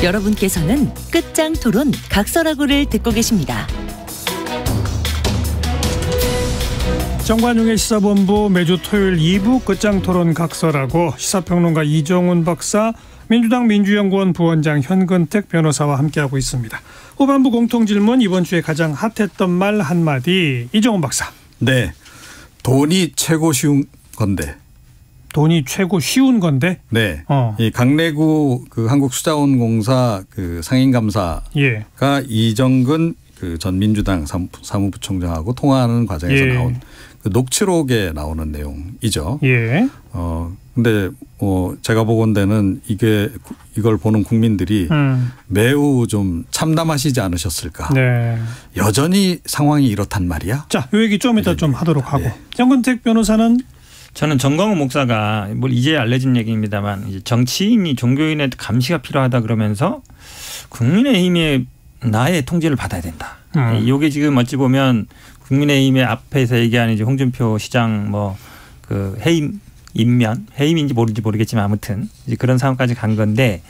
여러분께서는 끝장 토론 각설하고를 듣고 계십니다. 정관용의 시사본부 매주 토요일 2부 끝장 토론 각설하고 시사평론가 이정훈 박사, 민주당 민주연구원 부원장 현근택 변호사와 함께하고 있습니다. 후반부 공통질문, 이번 주에 가장 핫했던 말 한마디, 이정훈 박사. 네. 돈이 최고 쉬운 건데. 돈이 최고 쉬운 건데? 네. 이 강래구 그 한국수자원공사 그 상임감사가 이정근 그 전 민주당 사무부총장하고 통화하는 과정에서 나온 그 녹취록에 나오는 내용이죠. 근데 제가 보건대는 이걸 보는 국민들이 매우 좀 참담하시지 않으셨을까. 네. 여전히 상황이 이렇단 말이야. 자, 이 얘기 좀 이따 좀 하도록 하고. 현근택 변호사는? 저는 정광훈 목사가 이제 알려진 얘기입니다만 이제 정치인이 종교인의 감시가 필요하다 그러면서 국민의힘의 나의 통제를 받아야 된다. 이게 지금 어찌 보면 국민의힘의 앞에서 얘기하는 이제 홍준표 시장 그 해임인지 모르겠지만 아무튼 이제 그런 상황까지 간 건데,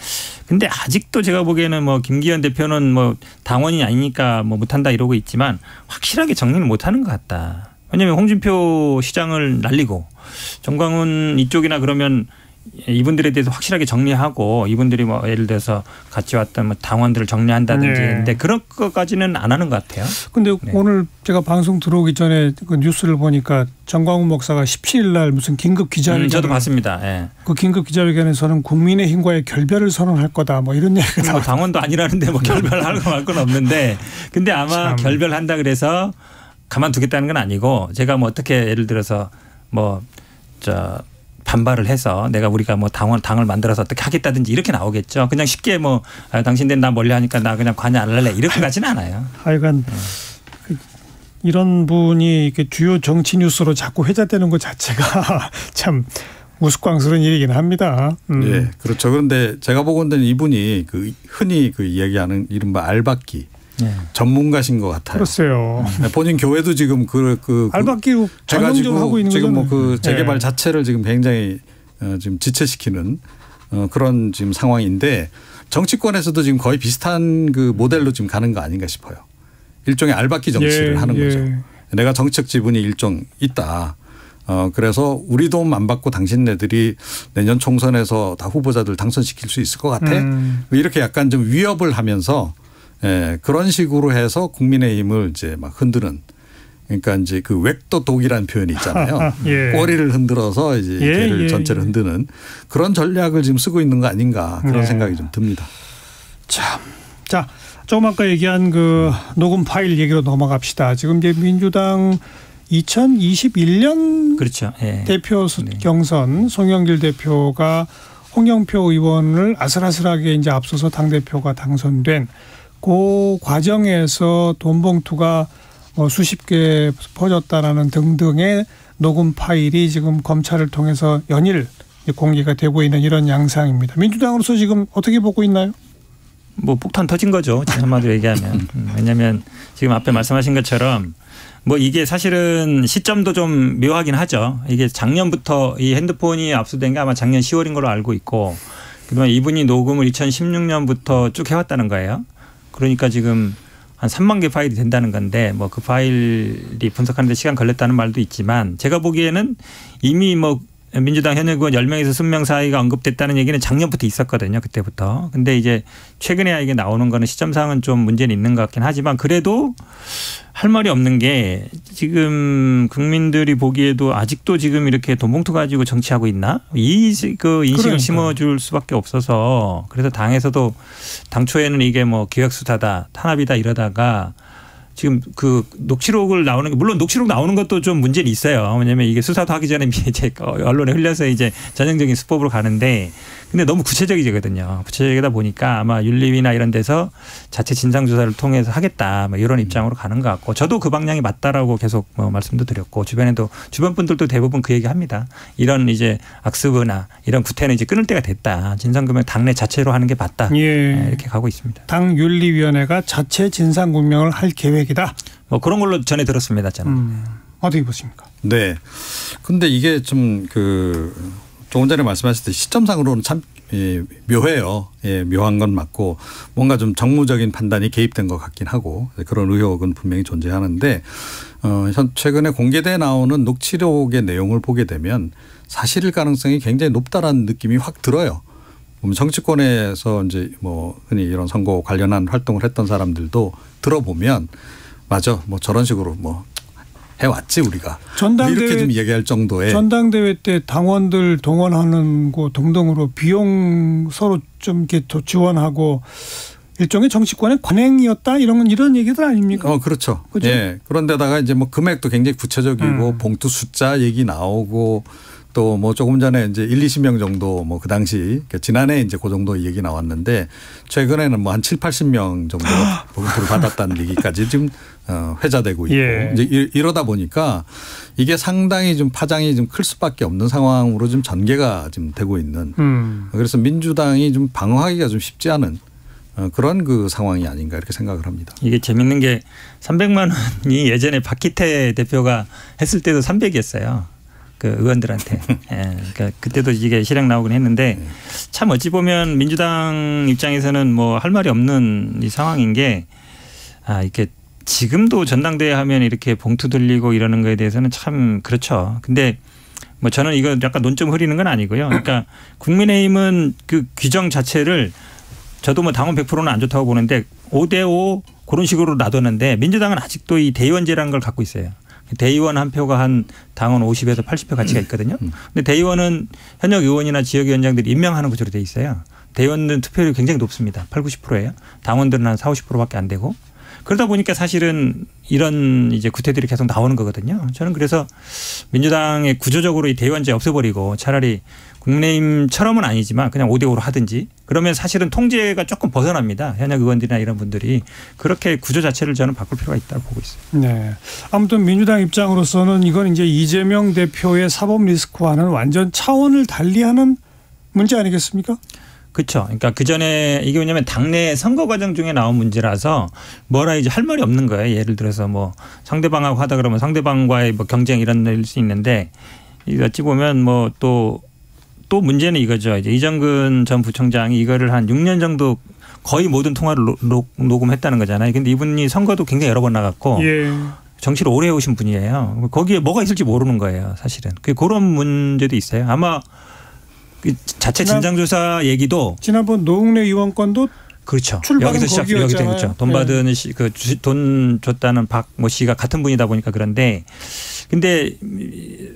근데 아직도 제가 보기에는 김기현 대표는 당원이 아니니까 못한다 이러고 있지만 확실하게 정리는 못하는 것 같다. 왜냐하면 홍준표 시장을 날리고 정광훈 이쪽이나 그러면 이분들에 대해서 확실하게 정리하고 이분들이 예를 들어서 같이 왔던 당원들을 정리한다든지 근데 그런 것까지는 안 하는 것 같아요. 근데 오늘 제가 방송 들어오기 전에 그 뉴스를 보니까 정광훈 목사가 17일 날 무슨 긴급 기자회견을 저도 봤습니다. 그 긴급 기자회견에서는 국민의힘과의 결별을 선언할 거다 이런 얘기가 나왔어요. 당원도 아니라는데 결별하고 말 건 없는데, 근데 아마 결별한다 그래서 가만두겠다는 건 아니고, 제가 어떻게 예를 들어서 반발을 해서 우리가 당을 만들어서 어떻게 하겠다든지 이렇게 나오겠죠. 그냥 쉽게 당신들 나 멀리 하니까 나 그냥 관여 안 할래 이렇게 가지는 않아요. 하여간 이런 분이 이렇게 주요 정치 뉴스로 자꾸 회자되는 것 자체가 참 우스꽝스러운 일이긴 합니다. 예, 그렇죠. 그런데 제가 보건대는 이분이 흔히 이야기하는 이른바 알박기 전문가신 것 같아요. 그렇어요. 본인 교회도 지금 알박기로 전용적으로 하고 있는 지금 그 재개발 자체를 지금 굉장히 지금 지체시키는 그런 지금 상황인데, 정치권에서도 지금 거의 비슷한 그 모델로 지금 가는 거 아닌가 싶어요. 일종의 알박기 정치를 하는 거죠. 내가 정책 지분이 일정 있다. 그래서 우리 도움 안 받고 당신네들이 내년 총선에서 다 후보자들 당선시킬 수 있을 것 같아. 이렇게 약간 좀 위협을 하면서 그런 식으로 해서 국민의힘을 이제 흔드는, 그러니까 이제 그 웩도독이라는 표현이 있잖아요. 꼬리를 흔들어서 이제 걔를 전체를 흔드는 그런 전략을 지금 쓰고 있는 거 아닌가, 그런 생각이 좀 듭니다. 자, 조금 아까 얘기한 그 녹음 파일 얘기로 넘어갑시다. 지금 이제 민주당 2021년 그렇죠. 대표 경선 송영길 대표가 홍영표 의원을 아슬아슬하게 이제 앞서서 당대표가 당선된 그 과정에서 돈 봉투가 수십 개 퍼졌다라는 등등의 녹음 파일이 지금 검찰을 통해서 연일 공개가 되고 있는 이런 양상입니다. 민주당으로서 지금 어떻게 보고 있나요? 폭탄 터진 거죠. 한마디로 얘기하면. 왜냐하면 지금 앞에 말씀하신 것처럼 이게 사실은 시점도 좀 묘하긴 하죠. 이게 작년부터 이 핸드폰이 압수된 게 아마 작년 10월인 걸로 알고 있고, 그다음에 이분이 녹음을 2016년부터 쭉 해왔다는 거예요. 그러니까 지금 한 3만 개 파일이 된다는 건데 그 파일이 분석하는 데 시간 걸렸다는 말도 있지만, 제가 보기에는 이미 민주당 현역 의원 10명에서 20명 사이가 언급됐다는 얘기는 작년부터 있었거든요. 그때부터. 근데 이제 최근에야 이게 나오는 거는 시점상은 좀 문제는 있는 것 같긴 하지만, 그래도 할 말이 없는 게 지금 국민들이 보기에도 아직도 지금 이렇게 돈 봉투 가지고 정치하고 있나? 인식을 심어줄 수밖에 없어서, 그래서 당에서도 당초에는 이게 기획수사다, 탄압이다 이러다가 지금 그 녹취록을 나오는 게, 물론 녹취록 나오는 것도 좀 문제는 있어요. 왜냐하면 이게 수사도 하기 전에 이제 언론에 흘려서 이제 전형적인 수법으로 가는데, 근데 너무 구체적이거든요. 구체적이다 보니까 아마 윤리위나 이런 데서 자체 진상조사를 통해서 하겠다 이런 입장으로 가는 것 같고, 저도 그 방향이 맞다라고 계속 말씀도 드렸고, 주변 분들도 대부분 그 얘기합니다. 이런 이제 악수나 이런 구태는 이제 끊을 때가 됐다. 진상규명 당내 자체로 하는 게 맞다. 이렇게 가고 있습니다. 당 윤리위원회가 자체 진상규명을 할 계획이다. 그런 걸로 전해 들었습니다. 저는. 어떻게 보십니까? 네. 근데 이게 좀 조금 전에 말씀하셨듯이 시점상으로는 참 묘해요. 예, 묘한 건 맞고 뭔가 좀 정무적인 판단이 개입된 것 같긴 하고 그런 의혹은 분명히 존재하는데 최근에 공개돼 나오는 녹취록의 내용을 보게 되면 사실일 가능성이 굉장히 높다라는 느낌이 확 들어요. 정치권에서 이제 뭐 흔히 이런 선거 관련한 활동을 했던 사람들도 들어보면 맞아 뭐 저런 식으로 뭐 해왔지 우리가 전당대회 이렇게 좀 얘기할 정도의 전당대회 때 당원들 동원하는 거 등등으로 비용 서로 좀 이렇게 지원하고 일종의 정치권의 관행이었다 이런 얘기들 아닙니까? 그렇죠. 그죠? 예. 그런데다가 이제 뭐 금액도 굉장히 구체적이고 봉투 숫자 얘기 나오고 또 뭐 조금 전에 이제 1-20명 정도 뭐 그 당시 지난해 이제 그 정도 얘기 나왔는데 최근에는 뭐 한 7-80명 정도가 봉투를 받았다는 얘기까지 지금 회자되고 있고 예. 이제 이러다 보니까 이게 상당히 좀 파장이 좀 클 수밖에 없는 상황으로 좀 전개가 지금 되고 있는 그래서 민주당이 좀 방어하기가 좀 쉽지 않은 그런 그 상황이 아닌가 이렇게 생각을 합니다. 이게 재밌는 게 300만 원이 예전에 박기태 대표가 했을 때도 300이었어요. 그 의원들한테. 예, 그러니까 그때도 이게 실행 나오긴 했는데 참 어찌 보면 민주당 입장에서는 뭐 할 말이 없는 이 상황인 게 이렇게 지금도 전당대회 하면 이렇게 봉투 들리고 이러는 거에 대해서는 참 그렇죠. 근데 뭐 저는 이거 약간 논점 흐리는 건 아니고요. 그러니까 국민의힘은 그 규정 자체를 저도 뭐 당원 100%는 안 좋다고 보는데 5대5 그런 식으로 놔뒀는데 민주당은 아직도 이 대의원제라는 걸 갖고 있어요. 대의원 한 표가 한 당원 50에서 80표 가치가 있거든요. 근데 대의원은 현역 의원이나 지역위원장들이 임명하는 구조로 돼 있어요. 대의원은 투표율이 굉장히 높습니다. 80-90%예요. 당원들은 한 40-50%밖에 안 되고. 그러다 보니까 사실은 이런 이제 구태들이 계속 나오는 거거든요. 저는 그래서 민주당의 구조적으로 이 대의원제 없애버리고 차라리 국민의힘처럼은 아니지만 그냥 5대5로 하든지 그러면 사실은 통제가 조금 벗어납니다. 현역 의원들이나 이런 분들이 그렇게 구조 자체를 저는 바꿀 필요가 있다고 보고 있어요. 네. 아무튼 민주당 입장으로서는 이건 이제 이재명 대표의 사법 리스크와는 완전 차원을 달리하는 문제 아니겠습니까? 그렇죠. 그러니까 그 전에 이게 왜냐하면 당내 선거 과정 중에 나온 문제라서 뭐라 이제 할 말이 없는 거예요. 예를 들어서 뭐 상대방하고 하다 그러면 상대방과의 뭐 경쟁 이런 일 수 있는데 어찌 보면 뭐 또 문제는 이거죠. 이제 이정근 전 부총장이 이거를 한 6년 정도 거의 모든 통화를 녹음했다는 거잖아요. 근데 이분이 선거도 굉장히 여러 번 나갔고 예. 정치를 오래 해오신 분이에요. 거기에 뭐가 있을지 모르는 거예요. 사실은. 그런 문제도 있어요. 아마 자체 진상조사 얘기도 지난번 노웅래 의원 건도 그렇죠. 출발은 여기서 거기였잖아요. 그렇죠. 돈 받은 돈 줬다는 박 모 씨가 같은 분이다 보니까 그런데 근데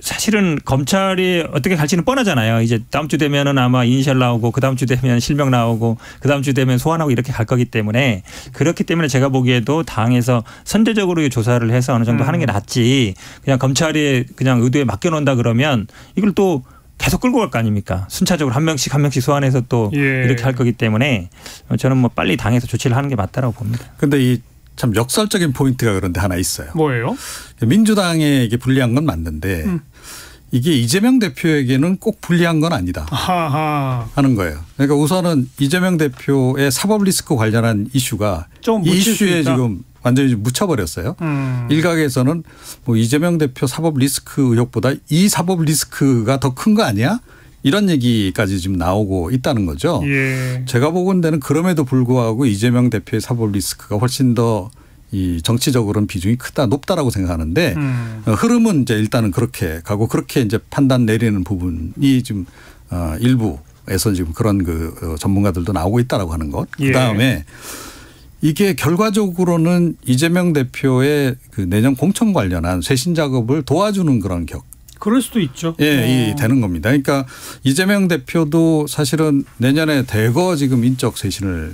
사실은 검찰이 어떻게 갈지는 뻔하잖아요. 이제 다음 주 되면은 아마 이니셜 나오고 그 다음 주 되면 실명 나오고 그 다음 주 되면 소환하고 이렇게 갈 거기 때문에 그렇기 때문에 제가 보기에도 당에서 선제적으로 조사를 해서 어느 정도 하는 게 낫지 그냥 검찰이 그냥 의도에 맡겨놓는다 그러면 이걸 또 계속 끌고 갈 거 아닙니까? 순차적으로 한 명씩 소환해서 또 이렇게 할 거기 때문에 저는 뭐 빨리 당에서 조치를 하는 게 맞다라고 봅니다. 그런데 이 참 역설적인 포인트가 그런데 하나 있어요. 뭐예요? 민주당에게 불리한 건 맞는데 이게 이재명 대표에게는 꼭 불리한 건 아니다 하는 거예요. 그러니까 우선은 이재명 대표의 사법 리스크 관련한 이슈가 이 이슈에 지금 완전히 묻혀버렸어요. 일각에서는 뭐 이재명 대표 사법 리스크 의혹보다 이 사법 리스크가 더 큰 거 아니야? 이런 얘기까지 지금 나오고 있다는 거죠. 예. 제가 보건대는 그럼에도 불구하고 이재명 대표의 사법 리스크가 훨씬 더 이 정치적으로는 비중이 높다라고 생각하는데 흐름은 이제 일단은 그렇게 가고 그렇게 이제 판단 내리는 부분이 지금 일부에서 지금 그런 그 전문가들도 나오고 있다라고 하는 것. 그 다음에 이게 결과적으로는 이재명 대표의 그 내년 공천 관련한 쇄신 작업을 도와주는 그런 그럴 수도 있죠. 예, 되는 겁니다. 그러니까 이재명 대표도 사실은 내년에 대거 지금 인적 쇄신을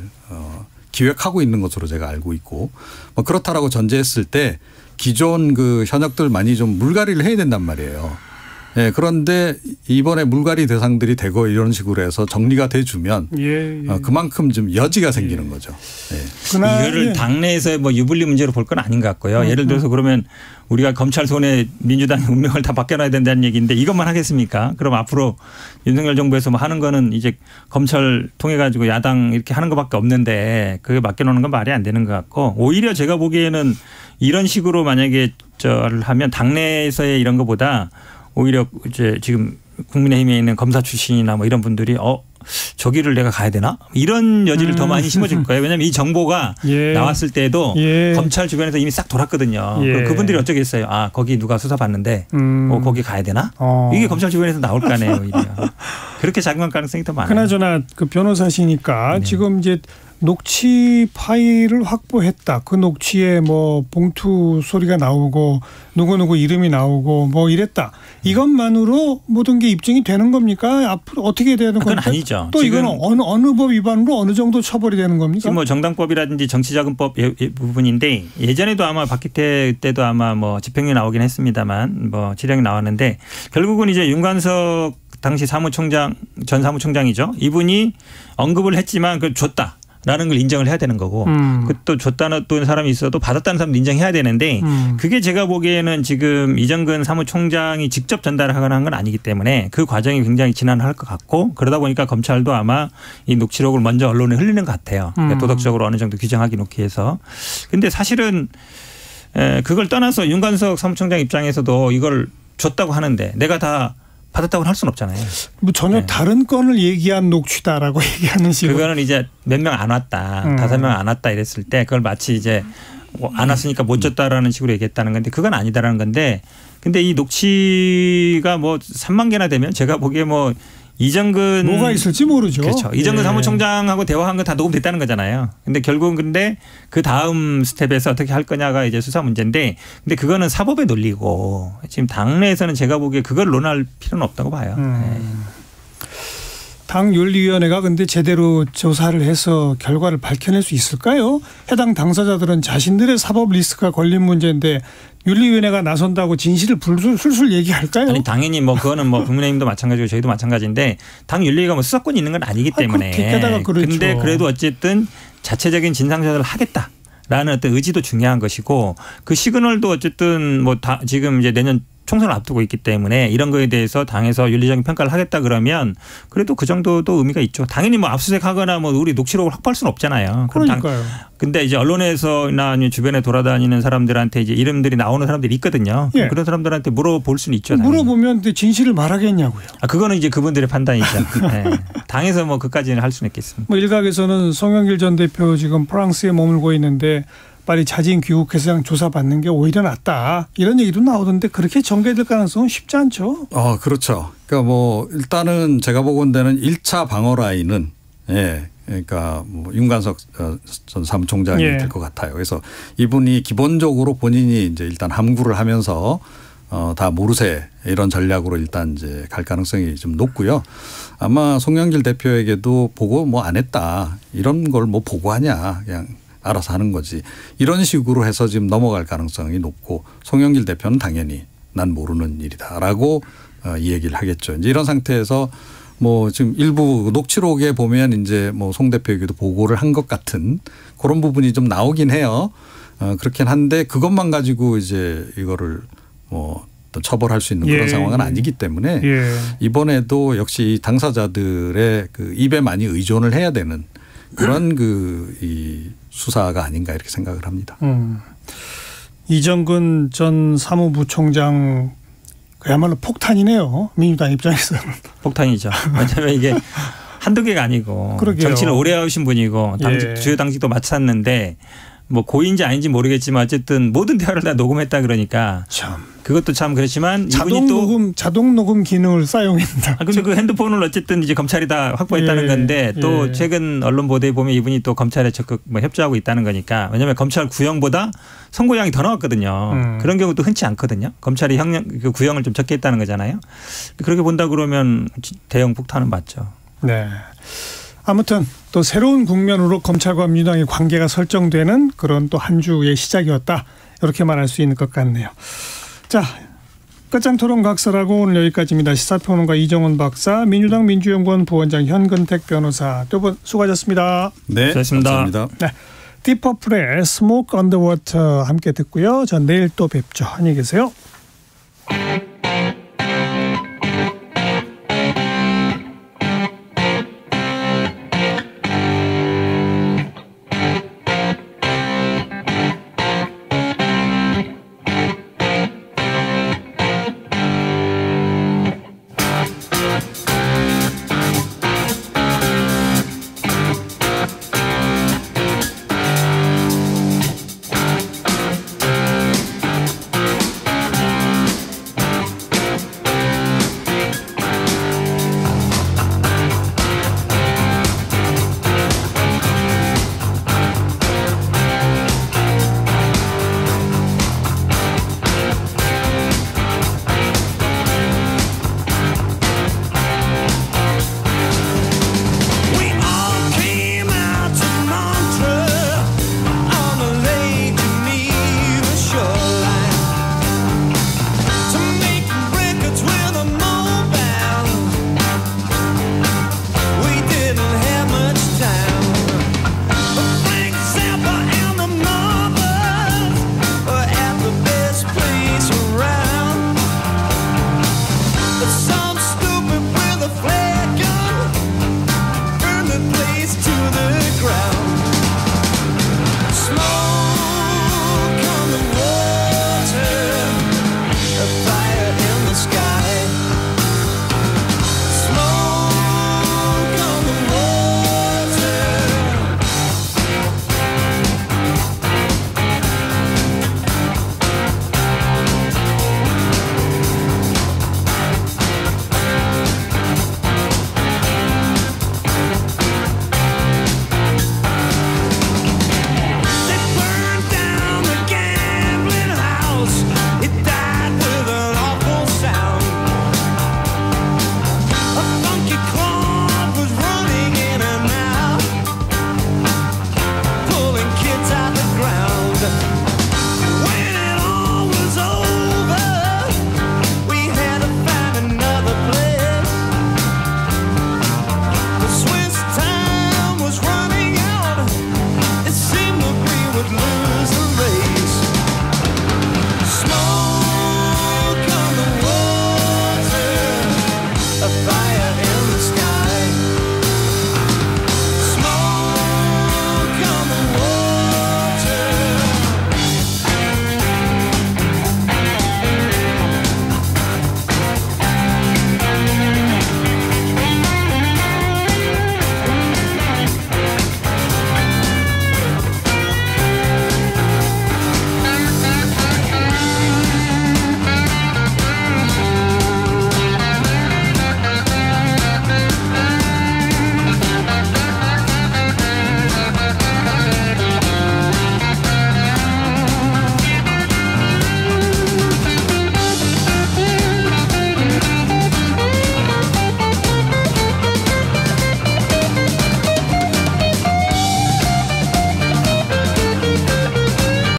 기획하고 있는 것으로 제가 알고 있고 뭐 그렇다라고 전제했을 때 기존 그 현역들 많이 좀 물갈이를 해야 된단 말이에요. 예, 그런데 이번에 물갈이 대상들이 대거 이런 식으로 해서 정리가 돼주면 그만큼 좀 여지가 생기는 거죠. 예. 이거를 당내에서 뭐 유불리 문제로 볼 건 아닌 것 같고요. 예를 들어서 그러면 우리가 검찰 손에 민주당의 운명을 다 맡겨놔야 된다는 얘기인데 이것만 하겠습니까? 그럼 앞으로 윤석열 정부에서 뭐 하는 거는 이제 검찰 통해 가지고 야당 이렇게 하는 것밖에 없는데 그게 맡겨놓는 건 말이 안 되는 것 같고 오히려 제가 보기에는 이런 식으로 만약에 저를 하면 당내에서의 이런 것보다 오히려 이제 지금 국민의힘에 있는 검사 출신이나 뭐 이런 분들이 저기를 내가 가야 되나? 이런 여지를 더 많이 심어줄 거예요. 왜냐하면 이 정보가 나왔을 때도 검찰 주변에서 이미 싹 돌았거든요. 그분들이 어쩌겠어요. 아 거기 누가 수사받는데 거기 가야 되나? 이게 검찰 주변에서 나올 거 아니에요. 오히려. 그렇게 작용할 가능성이 더 많아요. 그나저나 그 변호사시니까 네. 지금 이제 녹취 파일을 확보했다. 그 녹취에 뭐 봉투 소리가 나오고 누구누구 이름이 나오고 뭐 이랬다. 이것만으로 모든 게 입증이 되는 겁니까? 앞으로 어떻게 되는 겁니까? 그건 아니죠. 또 이거는 어느 법 위반으로 어느 정도 처벌이 되는 겁니까? 지금 뭐 정당법이라든지 정치자금법 부분인데 예전에도 아마 박기태 때도 아마 뭐 집행유예 나오긴 했습니다만 뭐 지령이 나왔는데 결국은 이제 윤관석 당시 사무총장 전 사무총장이죠. 이분이 언급을 했지만 그걸 줬다. 라는 걸 인정을 해야 되는 거고 또 줬다는 또 사람이 있어도 받았다는 사람도 인정해야 되는데 그게 제가 보기에는 지금 이정근 사무총장이 직접 전달을 하거나 한 건 아니기 때문에 그 과정이 굉장히 지난할 것 같고 그러다 보니까 검찰도 아마 이 녹취록을 먼저 언론에 흘리는 것 같아요. 그러니까 도덕적으로 어느 정도 규정하기 놓기 위해서. 근데 사실은 그걸 떠나서 윤관석 사무총장 입장에서도 이걸 줬다고 하는데 내가 다 받았다고는 할 수는 없잖아요. 뭐 전혀 다른 건을 얘기한 녹취다라고 얘기하는 식으로. 그거는 이제 몇 명 안 왔다. 5명 안 왔다 이랬을 때 그걸 마치 이제 뭐 안 왔으니까 못 줬다라는 식으로 얘기했다는 건데 그건 아니다라는 건데 근데 이 녹취가 뭐 3만 개나 되면 제가 보기에 뭐 이정근 뭐가 있을지 모르죠. 그렇죠. 이정근 사무총장하고 대화한 거 다 녹음됐다는 거잖아요. 근데 결국은 근데 그 다음 스텝에서 어떻게 할 거냐가 이제 수사 문제인데 근데 그거는 사법의 논리고 지금 당내에서는 제가 보기에 그걸 논할 필요는 없다고 봐요. 당 윤리위원회가 근데 제대로 조사를 해서 결과를 밝혀낼 수 있을까요? 해당 당사자들은 자신들의 사법 리스크가 걸린 문제인데 윤리위원회가 나선다고 진실을 술술 얘기할까요? 아니 당연히 뭐 그거는 뭐 국민의힘도 마찬가지고 저희도 마찬가지인데 당 윤리위가 뭐 수사권이 있는 건 아니기 때문에. 게다가 그렇죠. 근데 그래도 어쨌든 자체적인 진상조사를 하겠다라는 어떤 의지도 중요한 것이고 그 시그널도 어쨌든 뭐 다 지금 이제 내년 총선을 앞두고 있기 때문에 이런 거에 대해서 당에서 윤리적인 평가를 하겠다 그러면 그래도 그 정도도 의미가 있죠. 당연히 뭐 압수수색하거나 뭐 우리 녹취록을 확보할 수는 없잖아요. 그러니까요. 근데 이제 언론에서나 아니면 주변에 돌아다니는 사람들한테 이제 이름들이 나오는 사람들이 있거든요. 그런 사람들한테 물어볼 수는 있죠. 당연히. 물어보면 진실을 말하겠냐고요. 그거는 이제 그분들의 판단이죠. 네. 당에서 뭐 그까지는 할 수는 있겠습니다. 뭐 일각에서는 송영길 전 대표 지금 프랑스에 머물고 있는데 빨리 자진 귀국해서 그냥 조사받는 게 오히려 낫다. 이런 얘기도 나오던데 그렇게 전개될 가능성은 쉽지 않죠. 그렇죠. 그러니까 뭐 일단은 제가 보건대는 1차 방어 라인은 그러니까 뭐 윤관석 전 사무총장이 될 것 같아요. 그래서 이분이 기본적으로 본인이 이제 일단 함구를 하면서 다 모르쇠 이런 전략으로 일단 이제 갈 가능성이 좀 높고요. 아마 송영길 대표에게도 보고 뭐 안 했다. 이런 걸 뭐 보고하냐. 그냥 알아서 하는 거지. 이런 식으로 해서 지금 넘어갈 가능성이 높고 송영길 대표는 당연히 난 모르는 일이다라고 이 얘기를 하겠죠. 이제 이런 상태에서 뭐 지금 일부 녹취록에 보면 이제 뭐 송 대표에게도 보고를 한 것 같은 그런 부분이 좀 나오긴 해요. 그렇긴 한데 그것만 가지고 이제 이거를 뭐 또 처벌할 수 있는 그런 상황은 아니기 때문에 이번에도 역시 당사자들의 그 입에 많이 의존을 해야 되는 그런 이 수사가 아닌가 이렇게 생각을 합니다. 이정근 전 사무부총장 그야말로 폭탄이네요. 민주당 입장에서는. 폭탄이죠. 왜냐하면 이게 한두 개가 아니고 그러게요. 정치를 오래 하신 분이고 주요 당직도 맡았는데 뭐 고인지 아닌지 모르겠지만 어쨌든 모든 대화를 다 녹음했다 그러니까 참. 그것도 참 그렇지만 자동 녹음 기능을 사용했다. 근데 그 핸드폰을 어쨌든 이제 검찰이 다 확보했다는 건데 또 최근 언론 보도에 보면 이분이 또 검찰에 적극 뭐 협조하고 있다는 거니까 왜냐하면 검찰 구형보다 선고량이 더 나왔거든요. 그런 경우도 흔치 않거든요. 검찰이 그 구형을 좀 적게 했다는 거잖아요. 그렇게 본다 그러면 대형 폭탄은 맞죠. 네. 아무튼 또 새로운 국면으로 검찰과 민주당의 관계가 설정되는 그런 또 한 주의 시작이었다. 이렇게 말할 수 있는 것 같네요. 자, 끝장 토론 각설하고 오늘 여기까지입니다. 시사평론가 이정훈 박사, 민주당 민주연구원 부원장 현근택 변호사 두 분 수고하셨습니다. 네, 수고하셨습니다. 감사합니다. 네, 디퍼플의 Smoke on the Water 함께 듣고요. 전 내일 또 뵙죠. 안녕히 계세요.